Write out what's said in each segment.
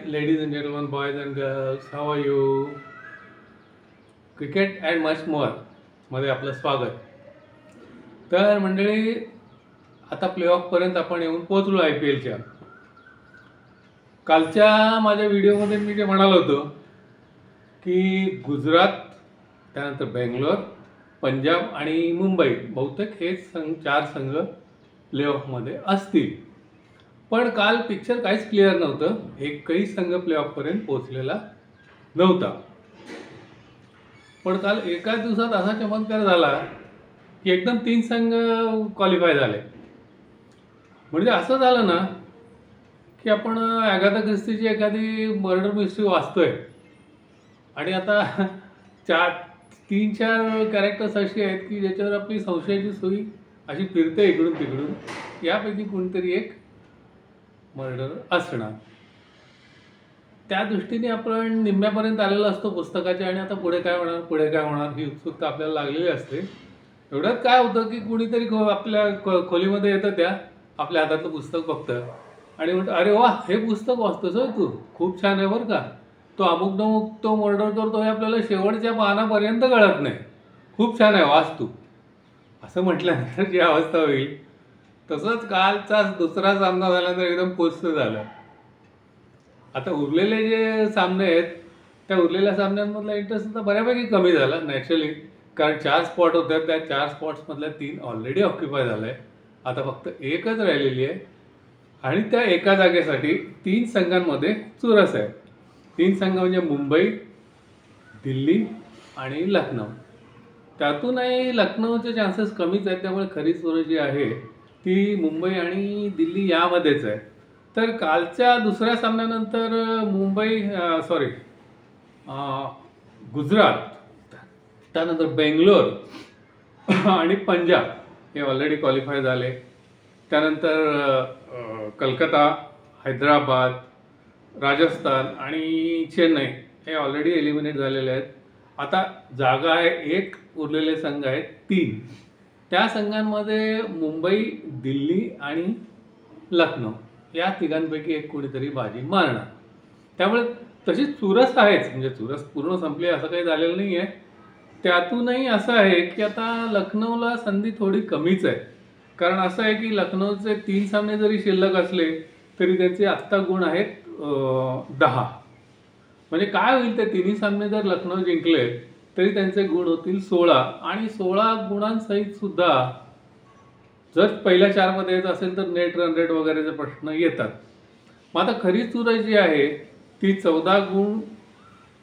ladies and gentlemen, boys and girls, how are you? Cricket and much mower मध्ये आपलं स्वागत. तर मंडळी, आता प्लेऑफपर्यंत आपण येऊन पोहोचलो IPLच्या. कालच्या माझ्या व्हिडिओमध्ये मी जे म्हणालो होतो की गुजरात, त्यानंतर बेंगलोर, पंजाब आणि मुंबई बहुतेक हे चार संघ प्लेऑफमध्ये असतील. पण काल पिक्चर काहीच क्लिअर नव्हतं. एकही संघ प्लेऑफपर्यंत पोहोचलेला नव्हता. पण काल एकाच दिवसात असा चमत्कार झाला की एकदम 3 संघ क्वालिफाय झाले. म्हणजे असं झालं ना की आपण अगाथा ख्रिस्तीची एखादी मर्डर मिस्ट्री वाचतोय आणि आता 3-4 कॅरेक्टर्स अशी आहेत की ज्याच्यावर आपली संशयाची सुई अशी फिरते इकडून तिकडून. यापैकी कोणतरी एक मर्डर असणार. त्या दृष्टीने आपण निम्म्यापर्यंत आलेलो असतो पुस्तकाच्या आणि आता पुढे काय होणार ही उत्सुकता आपल्याला लागलेली असते. एवढ्यात काय होतं की कुणीतरी आपल्या खोलीमध्ये येतं, त्या आपल्या हातातलं पुस्तक बघतं आणि म्हणतं, अरे वा, हे पुस्तक वाचतोस होय तू, खूप छान आहे बरं का, तो अमुक तो मर्डर करतो हे आपल्याला शेवटच्या पानापर्यंत कळत नाही, खूप छान आहे, वाच तू. असं म्हटल्यानंतर जी अवस्था होईल. तसंच कालचा दुसरा सामना झाल्यानंतर एकदम पोस्ट झालं. आता उरलेले जे सामने आहेत त्या उरलेल्या सामन्यांमधला इंटरेस्ट आता बऱ्यापैकी कमी झाला नॅचरली, कारण 4 स्पॉट होत्या. त्या 4 स्पॉट्समधल्या 3 ऑलरेडी ऑक्युपाय झालं आहे. आता फक्त एकच राहिलेली आहे आणि त्या एका जागेसाठी 3 संघांमध्ये चुरस आहे. 3 संघ म्हणजे मुंबई, दिल्ली आणि लखनौ. त्यातूनही लखनौचे चान्सेस कमीच आहेत, त्यामुळे खरी चुरस जी आहे ती मुंबई आणि दिल्ली यामध्येच आहे. तर कालच्या दुसऱ्या सामन्यानंतर गुजरात, त्यानंतर बेंगलोर आणि पंजाब हे ऑलरेडी क्वालिफाय झाले. त्यानंतर कलकत्ता, हैदराबाद, राजस्थान आणि चेन्नई हे ऑलरेडी एलिमिनेट झालेले आहेत. आता जागा आहे एक, उरलेले संघ आहेत 3. त्या संघांमध्ये मुंबई, दिल्ली आणि लखनौ या तिघांपैकी एक कोणीतरी बाजी मारणार. त्यामुळे तशी चुरस आहेच, म्हणजे चुरस पूर्ण संपली असं काही झालेलं नाही आहे. त्यातूनही असं आहे की आता लखनौला संधी थोडी कमीच आहे. कारण असं आहे की लखनौचे 3 सामने जरी शिल्लक असले तरी त्यांचे आत्ता गुण आहेत 10. म्हणजे काय होईल, ते 3 सामने जर लखनौ जिंकले तरी त्यांचे गुण होतील 16 आणि 16 गुणांसहित सुद्धा जर पहिल्या 4 मध्ये येत असेल तर नेट रन रेट वगैरेचे प्रश्न येतात. मग आता खरी चुरस जी आहे ती 14 गुण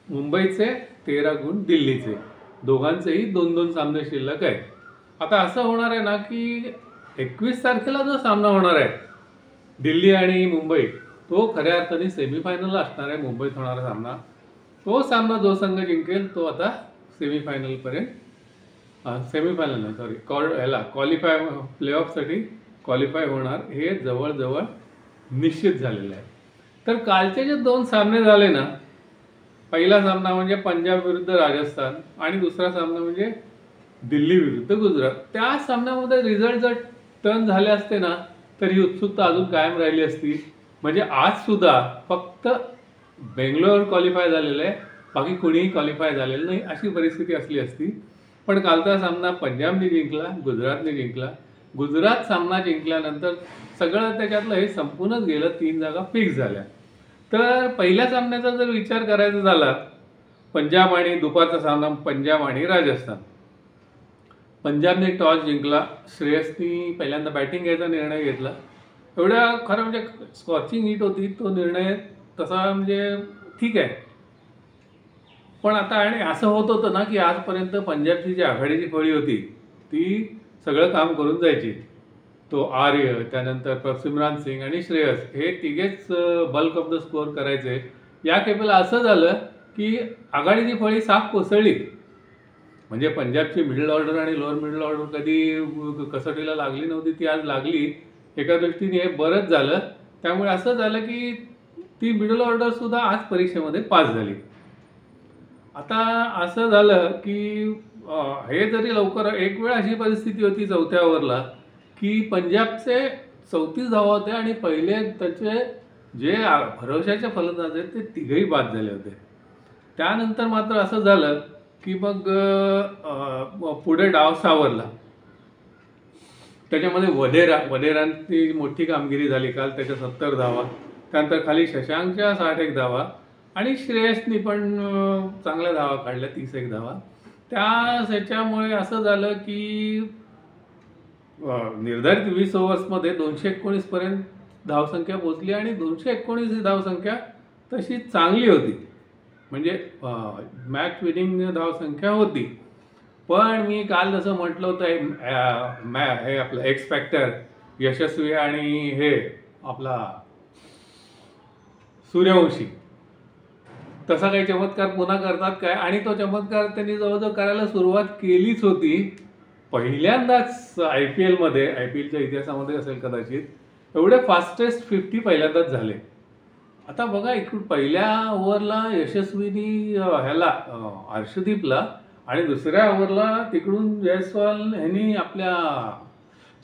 मुंबईचे, 13 गुण दिल्लीचे, दोघांचेही 2-2 सामने शिल्लक आहेत. आता असं होणार आहे ना की 21 तारखेला जो सामना होणार आहे दिल्ली आणि मुंबई, तो खऱ्या अर्थाने सेमीफायनलला असणार आहे. मुंबईत होणारा सामना, तो सामना जो संघ जिंकेल तो आता सेमीफायनल क्वालिफाय प्लेऑफसाठी क्वालिफाय होणार, हे जवळजवळ निश्चित झालेलं आहे. तर कालचे जे 2 सामने झाले ना, पहिला सामना म्हणजे पंजाब विरुद्ध राजस्थान आणि दुसरा सामना म्हणजे दिल्ली विरुद्ध गुजरात. त्या सामन्यामध्ये रिझल्ट जर टर्न झाले असते ना तर ही उत्सुकता अजून कायम राहिली असती. म्हणजे आज सुद्धा फक्त बेंगलोर क्वालिफाय झालेलं आहे, बाकी कोणीही क्वालिफाय झालेलं नाही, अशी परिस्थिती असली असती. पण कालचा सामना पंजाबने जिंकला, गुजरातने जिंकला. गुजरात सामना जिंकल्यानंतर सगळं त्याच्यातलं हे संपूनच गेलं, 3 जागा फिक्स झाल्या. तर पहिल्या सामन्याचा जर विचार करायचा झाला, पंजाब आणि दुपारचा सामना पंजाब आणि राजस्थान. पंजाबने टॉस जिंकला, श्रेयसनी पहिल्यांदा बॅटिंग घ्यायचा निर्णय घेतला. एवढ्या खरं म्हणजे स्कॉचिंग हिट होती तो निर्णय, तसा म्हणजे ठीक आहे. पण आता आणि असं होत होतं ना की आजपर्यंत पंजाबची जी आघाडीची फळी होती ती सगळं काम करून जायची. तो आर्य, त्यानंतर सिमरन सिंग आणि श्रेयस हे तिघेच बल्क ऑफ द स्कोअर करायचे. या केपेला असं झालं की आघाडीची फळी साफ कोसळली. म्हणजे पंजाबची मिडल ऑर्डर आणि लोअर मिडल ऑर्डर कधी कसोटीला लागली नव्हती, ती आज लागली. एका दृष्टीने हे बरंच झालं. त्यामुळे असं झालं की ती मिडल ऑर्डरसुद्धा आज परीक्षेमध्ये पास झाली. आता असं झालं की हे जरी लवकर, एक वेळ अशी परिस्थिती होती 4थ्या ओव्हरला की पंजाबचे 34 धावा होत्या आणि पहिले त्याचे जे भरवशाचे फलंदाज आहेत ते तिघही बाद झाले होते. त्यानंतर मात्र असं झालं की मग पुढे डाव सावरला. त्याच्यामध्ये वडेरांची मोठी कामगिरी झाली काल, त्याच्या 70 धावा. त्यानंतर खाली शशांकच्या 61 धावा आणि श्रेयसनी पण चांगल्या धावा काढल्या, 31 धावा. ह्याच्यामुळे असं झालं की निर्धारित 20 ओव्हर्समध्ये 219 पर्यंत धावसंख्या पोहोचली आणि 219 ही धावसंख्या तशी चांगली होती, म्हणजे मॅच विनिंग धावसंख्या होती. पण मी काल जसं म्हटलं होतं हे आपलं एक्स फॅक्टर यशस्वी आणि हे आपला सूर्यवंशी तसा काही चमत्कार पुन्हा करतात काय, आणि तो चमत्कार त्यांनी जवळजवळ करायला सुरुवात केलीच होती. पहिल्यांदाच IPLच्या इतिहासामध्ये असेल कदाचित, एवढे फास्टेस्ट 50 पहिल्यांदाच झाले. आता बघा, इकडून पहिल्या ओव्हरला यशस्वीनी अर्शदीपला आणि दुसऱ्या ओव्हरला तिकडून जयस्वाल ह्यांनी आपल्या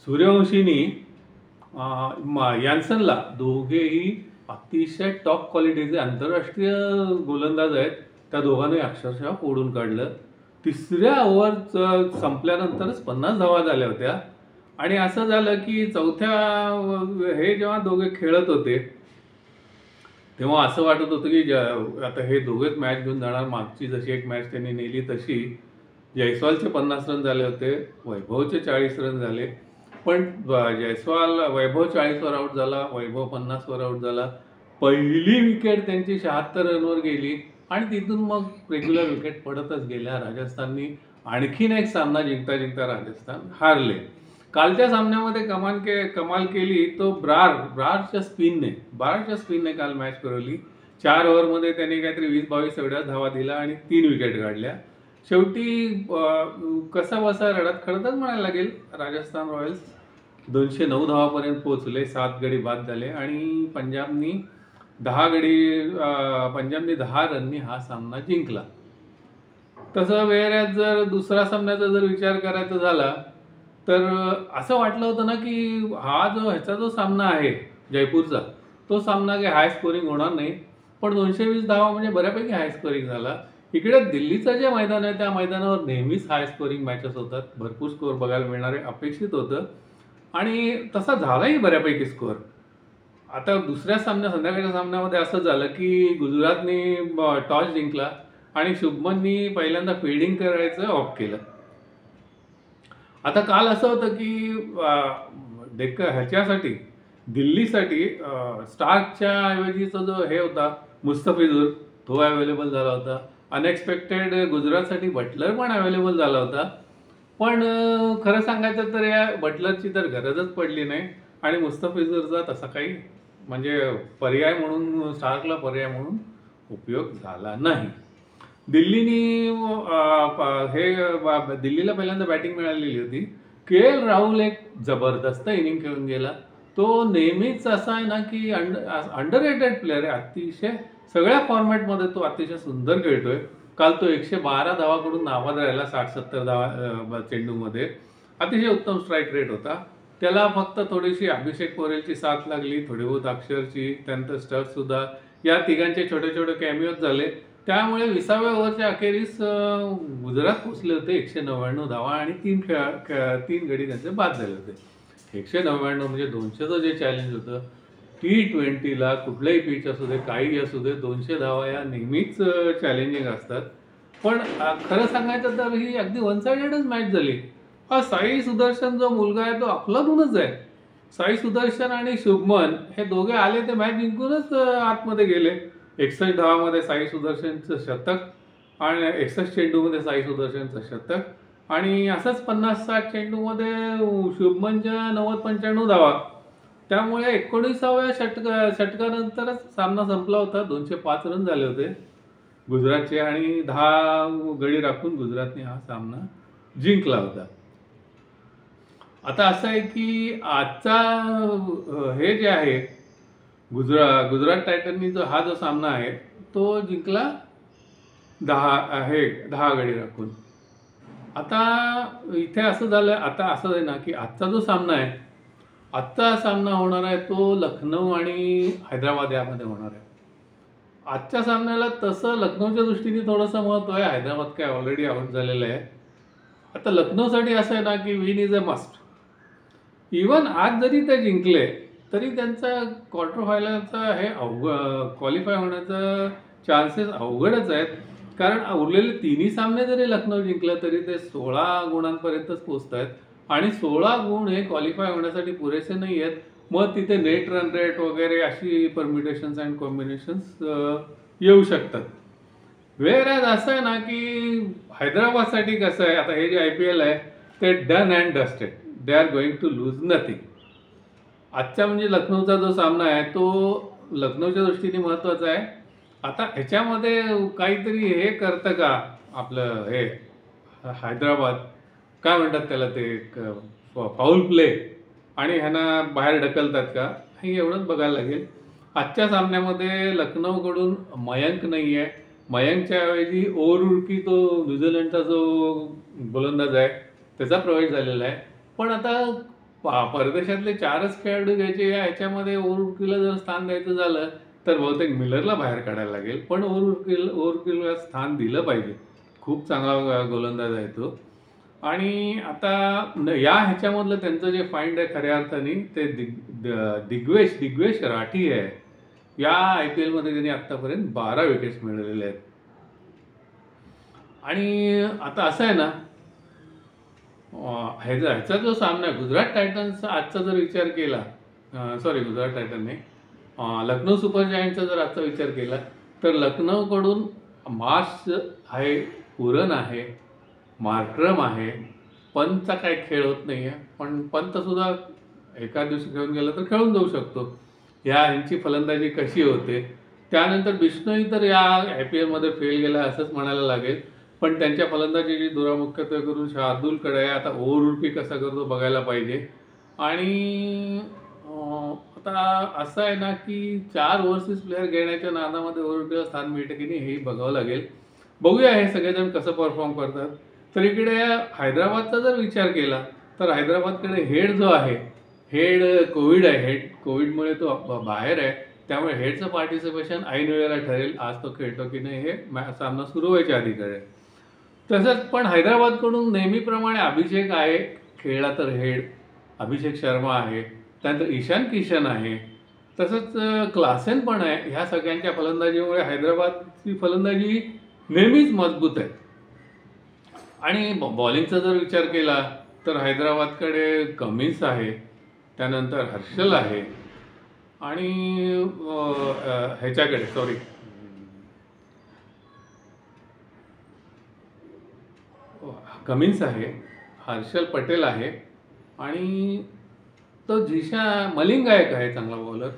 सूर्यवंशीनी यान्सनला, दोघेही अतिशय टॉप क्वालिटीचे आंतरराष्ट्रीय गोलंदाज आहेत, त्या दोघांनी अक्षरशः फोडून काढलं. तिसऱ्या ओव्हर संपल्यानंतरच 50 धावा झाल्या होत्या. आणि असं झालं की हे जेव्हा दोघे खेळत होते तेव्हा असं वाटत होतं की आता हे दोघेच मॅच घेऊन जाणार. मागची जशी एक मॅच त्यांनी नेली तशी जयस्वालचे 50 रन झाले होते, वैभवचे 40 रन झाले. पण वैभव 40वर आऊट झाला, वैभव 50वर आऊट झाला. पहिली विकेट त्यांची 76 रनवर गेली आणि तिथून मग रेग्युलर विकेट पडतच गेल्या. राजस्थाननी आणखीन एक सामना जिंकता राजस्थान हारले. कालच्या सामन्यामध्ये कमाल केली तो ब्रारच्या स्पिनने काल मॅच फिरवली. 4 ओव्हरमध्ये त्यांनी काहीतरी 20-22 एवढ्या धावा दिला आणि 3 विकेट काढल्या. शेवटी कसा बसा रडत खडतच म्हणायला लागेल, राजस्थान रॉयल्स 209 धावापर्यंत पोहोचले, 7 गडी बाद झाले आणि पंजाबनी 10 रननी हा सामना जिंकला. तसं वेळेस जर दुसऱ्या सामन्याचा जर विचार करायचा झाला तर असं वाटलं होतं ना की ह्याचा जो सामना आहे जयपूरचा, तो सामना काही हाय स्कोरिंग होणार नाही. पण 220 धावा म्हणजे बऱ्यापैकी हाय स्कोरिंग झाला. इकडे दिल्लीचं जे मैदान आहे त्या मैदानावर नेहमीच हाय स्कोरिंग मॅचेस होतात, भरपूर स्कोअर बघायला मिळणारे अपेक्षित होतं आणि तसा झालाही बऱ्यापैकी स्कोअर. आता दुसऱ्या संध्याकाळच्या सामन्यामध्ये असं झालं की गुजरातने टॉस जिंकला आणि शुभमननी पहिल्यांदा फिल्डिंग करायचं ऑफ केलं. आता काल असं होतं की दिल्लीसाठी स्टार्कच्या ऐवजीचा जो होता मुस्तफिझुर, तो अवेलेबल झाला होता. अनएक्सपेक्टेड गुजरातसाठी बटलर पण अवेलेबल झाला होता. पण खरं सांगायचं तर या बटलरची तर गरजच पडली नाही आणि मुस्तफिझुरचा तसा काही म्हणजे स्टार्कला पर्याय म्हणून उपयोग झाला नाही. दिल्लीला पहिल्यांदा बॅटिंग मिळालेली होती. KL राहुल एक जबरदस्त इनिंग खेळून गेला. तो नेहमीच असा आहे ना की अंडररेटेड प्लेअर आहे, अतिशय सगळ्या फॉर्मॅटमध्ये तो अतिशय सुंदर खेळतोय. काल तो 112 धावाकडून नाबाद राहिला 60-70 धावा चेंडूमध्ये. अतिशय उत्तम स्ट्राईक रेट होता. त्याला फक्त थोडीशी अभिषेक पोरेलची साथ लागली, थोडी बहुत अक्षरची, त्यानंतर स्टर्ससुद्धा, या तिघांचे छोटे छोटे कॅमिओज झाले. त्यामुळे 20व्या ओव्हरच्या अखेरीस गुजरात पोचले होते 199 धावा आणि 3 गडी त्यांचे बाद झाले होते. 199 म्हणजे 200चं जे चॅलेंज होतं, T20ला कुठलंही पिच असू दे, काही असू दे, 200 धावा या नेहमीच चॅलेंजिंग असतात. पण खरं सांगायचं तर ही अगदी वन साइडेडच मॅच झाली. हा साई सुदर्शन जो मुलगा आहे तो अफलातूनच आहे. साई सुदर्शन आणि शुभमन हे दोघे आले ते मॅच जिंकूनच आतमध्ये गेले. 61 धावामध्ये साई सुदर्शनचं शतक आणि 61 चेंडूमध्ये साई सुदर्शनचं शतक आणि असंच 50-60 चेंडूमध्ये शुभमनच्या 90-95 धावा. त्यामुळे 19व्या षटकानंतरच सामना संपला होता. 205 रन झाले होते गुजरातचे आणि 10 गडी राखून गुजरातने हा सामना जिंकला होता. आता असं आहे की आजचा जे आहे गुजरात टायटननी हा जो सामना आहे तो जिंकला 10 गडी राखून. आता इथे असं झालं, आता असं आहे ना की आजचा जो सामना आहे आजचा सामना होणार आहे तो लखनौ आणि हैदराबाद यामध्ये होणार आहे. आजच्या सामन्याला तसं लखनौच्या दृष्टीने थोडंसं महत्त्व आहे. हैदराबाद काय ऑलरेडी आउट झालेलं आहे. आता लखनौसाठी असं आहे ना की win is a must. Even आज जरी ते जिंकले तरी त्यांचा क्वार्टर फायनलचा हे क्वालिफाय होण्याचा चान्सेस अवघडच आहेत. कारण उरलेले तिन्ही सामने जरी लखनौ जिंकलं तरी ते 16 गुणांपर्यंतच पोहोचत आहेत आणि 16 गुण हे क्वालिफाय होण्यासाठी पुरेसे नाही आहेत. मग तिथे नेट रन रेट वगैरे अशी परम्युटेशन्स अँड कॉम्बिनेशन्स येऊ शकतात. वेअरॅज असं आहे ना की हैदराबादसाठी कसं आहे, आता हे जे IPL आहे ते done and dusted. They are going to lose nothing. आजचा म्हणजे लखनौचा जो सामना आहे तो लखनौच्या दृष्टीने महत्त्वाचा आहे. आता ह्याच्यामध्ये काहीतरी हे करतं का आपलं हे हैदराबाद, काय म्हणतात त्याला ते फाऊल प्ले आणि ह्यांना बाहेर ढकलतात का, हे एवढंच बघायला लागेल. आजच्या सामन्यामध्ये लखनौकडून मयंक नाही आहे. मयंकच्या ऐवजी ओवरउर्की तो न्यूझीलंडचा जो गोलंदाज आहे त्याचा प्रवेश झालेला आहे. पण आता परदेशातले 4च खेळाडू घ्यायचे या ह्याच्यामध्ये ओवरउर्कीला जर स्थान द्यायचं झालं तर बहुतेक मिलरला बाहेर काढायला लागेल. पण ओवरउर्कीला स्थान दिलं पाहिजे. खूप चांगला गोलंदाज आहे तो. आणि आता या ह्याच्यामधलं त्यांचं जे फाइंड आहे खऱ्या अर्थाने ते दिग्वेश राठी आहे. या IPL मध्ये त्यांनी आत्तापर्यंत 12 विकेट्स मिळवलेले आहेत. आणि आता असं आहे ना, ह्याचा जो सामना आहे गुजरात टायटन्सचा आजचा जर विचार केला, गुजरात टायटन नाही, लखनौ सुपर जायंटचा जर आजचा विचार केला तर लखनौकडून मार्श आहे, पुरन आहे, मार्क्रम आहे. पंतचा काही खेळ होत नाही आहे, पण पंतसुद्धा एका दिवशी खेळून गेला तर खेळून जाऊ शकतो. ह्यांची फलंदाजी कशी होते. त्यानंतर बिश्नोई तर या IPL मध्ये फेल गेला असंच म्हणायला लागेल. पण त्यांच्या फलंदाजीची दुरामुख्यत्वे करून शार्दूलकडे आता ओव्हरउर्की कसा करतो बघायला पाहिजे. आणि आता असं आहे ना की 4 ओव्हरसीज प्लेअर घेण्याच्या नादामध्ये ओव्हरउर्कीला स्थान मिळतं की नाही हे बघावं लागेल. बघूया हे सगळेजण कसं परफॉर्म करतात. तर इकडे हैदराबादचा जर विचार केला तर हैदराबादकडे हेड जो आहे, हेड कोविड आहे, हेड कोविडमुळे तो बाहेर आहे. त्यामुळे हेडचं पार्टिसिपेशन ऐन वेळेला ठरेल. आज तो खेळतो की नाही हे सामना सुरू व्हायच्या आधी कळेल. तसंच पण हैदराबादकडून नेहमीप्रमाणे अभिषेक आहे, खेळला तर हेड अभिषेक शर्मा आहे, त्यानंतर ईशान किशन आहे, तसंच क्लासेन पण आहे. ह्या सगळ्यांच्या फलंदाजीमुळे हैदराबादची फलंदाजी नेहमीच मजबूत आहे. आणि बॉलिंगचा जर विचार केला तर हैदराबादकडे कमिन्स आहे, त्यानंतर हर्षल आहे आणि ह्याच्याकडे कमिन्स आहे, हर्षल पटेल आहे आणि तो मलिंग गायक आहे चांगला बॉलर.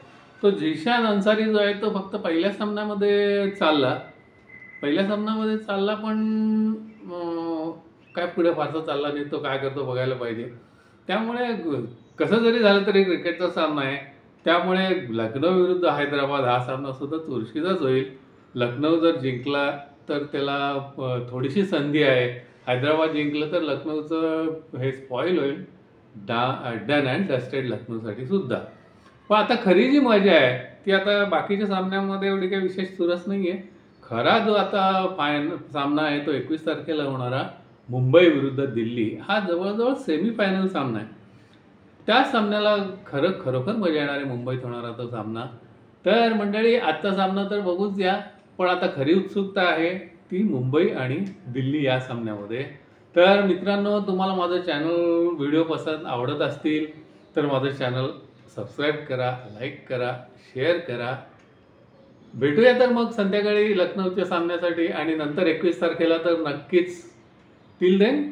तो झिशान अन्सारी जो आहे तो फक्त पहिल्या सामन्यामध्ये चालला पण काय पुढे फारसा चालला नाही. तो काय करतो बघायला पाहिजे. त्यामुळे कसं जरी झालं तरी क्रिकेटचा सामना आहे. त्यामुळे लखनौ विरुद्ध हैदराबाद हा सामना सुद्धा चुरशीचाच होईल. लखनौ जर जिंकला तर त्याला थोडीशी संधी आहे. हैदराबाद जिंकलं तर लखनौचं हे स्पॉईल होईल. डन अँड डस्टेड लखनौसाठी सुद्धा. पण आता खरी जी मजा आहे ती आता बाकीच्या सामन्यांमध्ये एवढी काही विशेष चुरस नाही आहे. खरा जो आता सामना आहे तो 21 तारखेला होणारा मुंबई विरुद्ध दिल्ली हा जवळजवळ सेमीफायनल सामना आहे. त्या सामन्याला खरोखर मजा येणार आहे मुंबईत होणारा तो सामना. तर मंडळी आजचा सामना तर बघूच या, पण आता खरी उत्सुकता आहे ती मुंबई आणि दिल्ली या सामन्यामध्ये. तर मित्रांनो, तुम्हाला माझं चॅनल व्हिडिओ आवडत असतील तर माझं चॅनल सबस्क्राईब करा, लाईक करा, शेअर करा. भेटूया तर मग संध्याकाळी लखनौच्या सामन्यासाठी आणि नंतर 21 तारखेला तर नक्कीच. Till then